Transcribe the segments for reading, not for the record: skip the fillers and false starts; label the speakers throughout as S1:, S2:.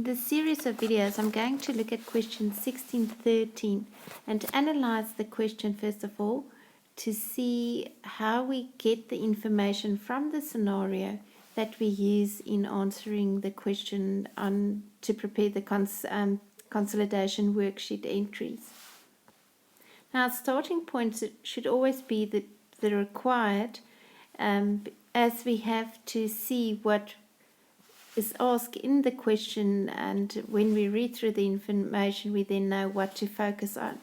S1: In this series of videos, I'm going to look at question 1613 and analyze the question first of all to see how we get the information from the scenario that we use in answering the question to prepare the consolidation worksheet entries. Now, starting point should always be the required, as we have to see what is asked in the question, and when we read through the information we then know what to focus on.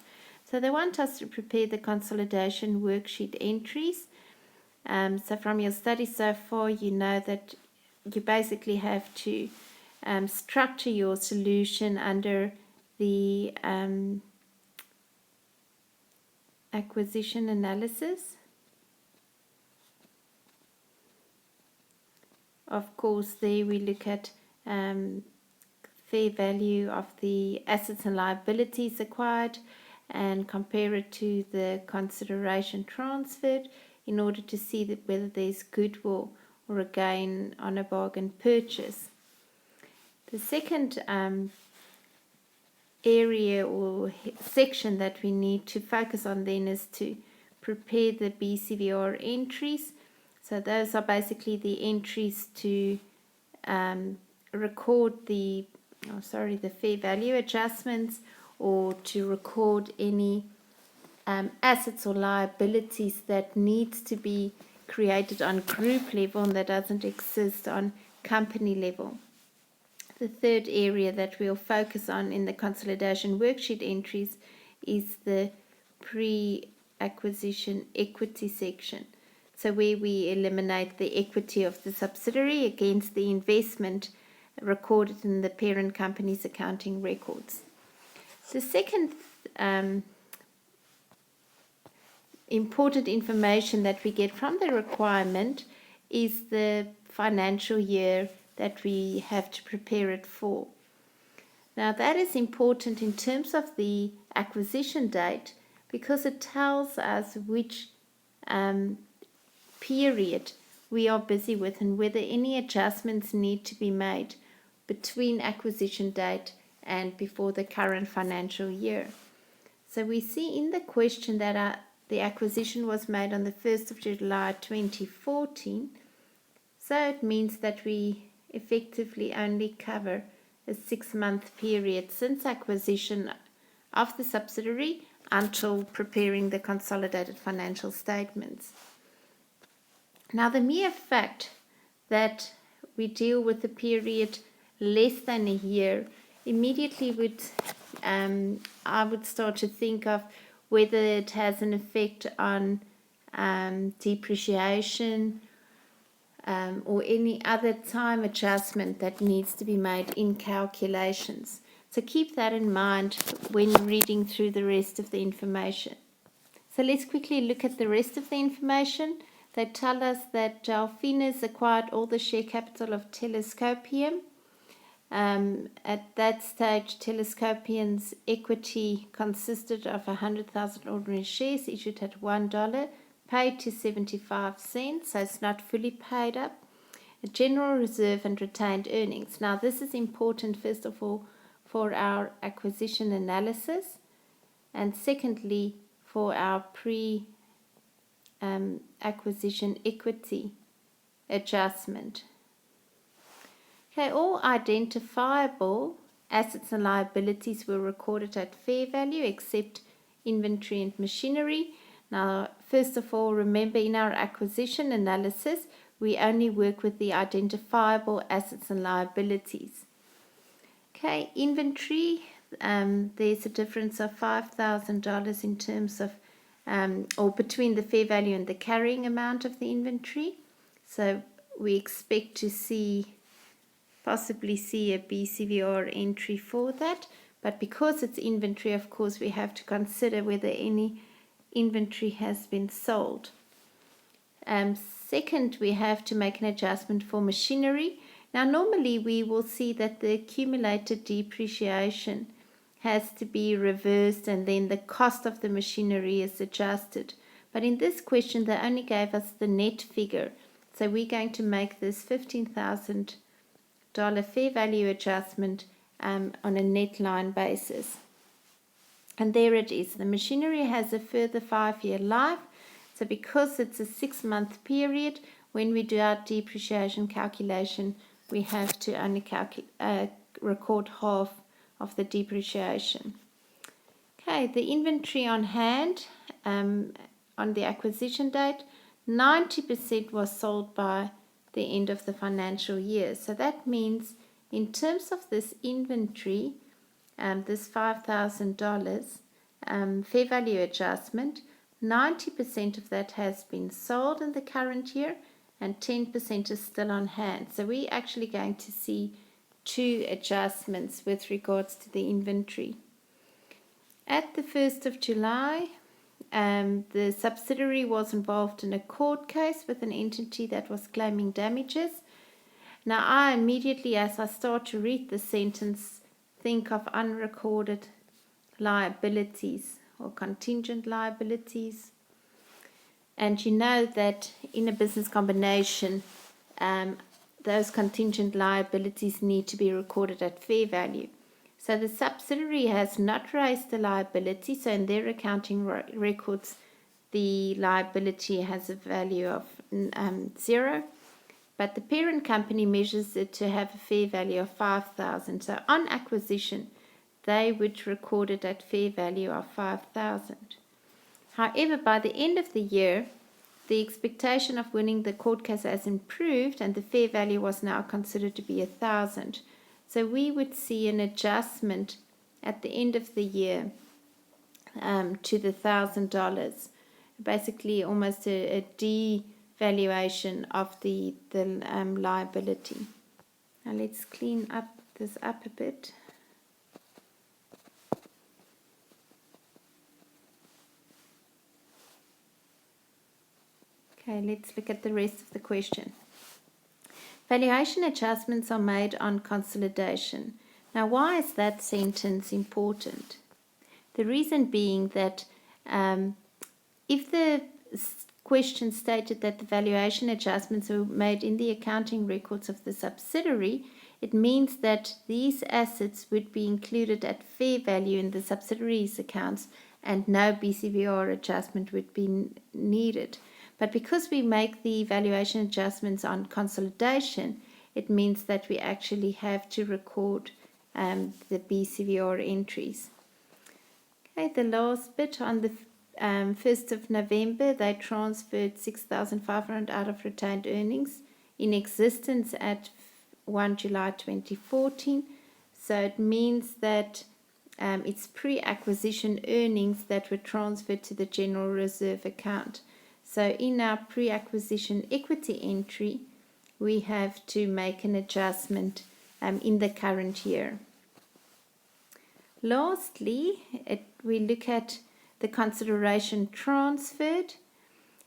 S1: So they want us to prepare the consolidation worksheet entries. So from your study so far, you know that you basically have to structure your solution under the acquisition analysis. Of course, there we look at fair value of the assets and liabilities acquired and compare it to the consideration transferred in order to see whether there's goodwill or a gain on a bargain purchase. The second area or section that we need to focus on then is to prepare the BCVR entries. So those are basically the entries to record the fair value adjustments, or to record any assets or liabilities that needs to be created on group level and that doesn't exist on company level. The third area that we'll focus on in the consolidation worksheet entries is the pre-acquisition equity section. So where we eliminate the equity of the subsidiary against the investment recorded in the parent company's accounting records. The second important information that we get from the requirement is the financial year that we have to prepare it for. Now that is important in terms of the acquisition date because it tells us which period we are busy with and whether any adjustments need to be made between acquisition date and before the current financial year. So we see in the question that the acquisition was made on the 1st of July 2014. So it means that we effectively only cover a 6-month period since acquisition of the subsidiary until preparing the consolidated financial statements. Now, the mere fact that we deal with a period less than a year immediately I would start to think of whether it has an effect on depreciation or any other time adjustment that needs to be made in calculations. So keep that in mind when reading through the rest of the information. So let's quickly look at the rest of the information. They tell us that Delphinus acquired all the share capital of Telescopium. At that stage, Telescopium's equity consisted of 100,000 ordinary shares issued at $1, paid to 75 cents, so it's not fully paid up. A general reserve and retained earnings. Now, this is important, first of all, for our acquisition analysis, and secondly, for our acquisition equity adjustment. Okay, all identifiable assets and liabilities were recorded at fair value except inventory and machinery. Now, first of all, remember in our acquisition analysis, we only work with the identifiable assets and liabilities. Okay, inventory, there's a difference of $5,000 in terms of or between the fair value and the carrying amount of the inventory. So we expect to possibly see a BCVR entry for that. But because it's inventory, of course, we have to consider whether any inventory has been sold. Second, we have to make an adjustment for machinery. Now, normally we will see that the accumulated depreciation has to be reversed and then the cost of the machinery is adjusted. But in this question, they only gave us the net figure. So we're going to make this $15,000 fair value adjustment on a net line basis. And there it is. The machinery has a further 5-year life. So because it's a 6-month period, when we do our depreciation calculation, we have to only record half of the depreciation. Okay, the inventory on hand on the acquisition date, 90% was sold by the end of the financial year. So that means in terms of this inventory, this $5,000 fair value adjustment, 90% of that has been sold in the current year and 10% is still on hand. So we're actually going to see 2 adjustments with regards to the inventory. At the 1st of July, the subsidiary was involved in a court case with an entity that was claiming damages. Now I immediately, as I start to read the sentence, think of unrecorded liabilities or contingent liabilities. And you know that in a business combination, those contingent liabilities need to be recorded at fair value. So the subsidiary has not raised the liability, so in their accounting records, the liability has a value of 0, but the parent company measures it to have a fair value of 5,000. So on acquisition, they would record it at fair value of 5,000. However, by the end of the year, the expectation of winning the court case has improved and the fair value was now considered to be 1,000. So we would see an adjustment at the end of the year to the $1,000, basically almost a devaluation of the liability. Now let's clean this up a bit. Okay, let's look at the rest of the question. Valuation adjustments are made on consolidation. Now, why is that sentence important? The reason being that if the question stated that the valuation adjustments were made in the accounting records of the subsidiary, it means that these assets would be included at fair value in the subsidiary's accounts and no BCVR adjustment would be needed. But because we make the valuation adjustments on consolidation, it means that we actually have to record the BCVR entries. Okay, the last bit, on the 1st of November, they transferred 6,500 out of retained earnings in existence at 1 July 2014. So it means that it's pre-acquisition earnings that were transferred to the general reserve account. So in our pre-acquisition equity entry, we have to make an adjustment in the current year. Lastly, we look at the consideration transferred.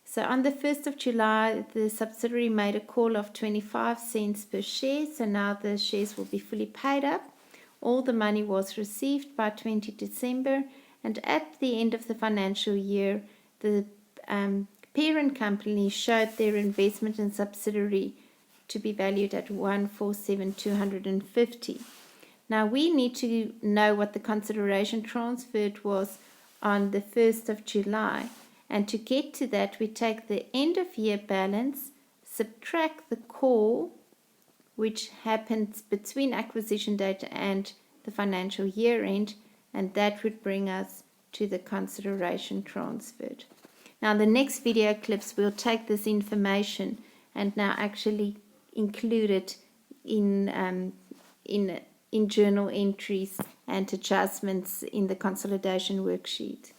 S1: So on the 1st of July, the subsidiary made a call of 25 cents per share. So now the shares will be fully paid up. All the money was received by 20 December. And at the end of the financial year, the parent company showed their investment in subsidiary to be valued at 147,250. Now we need to know what the consideration transferred was on the 1st of July, and to get to that we take the end of year balance, subtract the call which happens between acquisition date and the financial year end, and that would bring us to the consideration transferred. Now, in the next video clips, we'll take this information and now actually include it in journal entries and adjustments in the consolidation worksheet.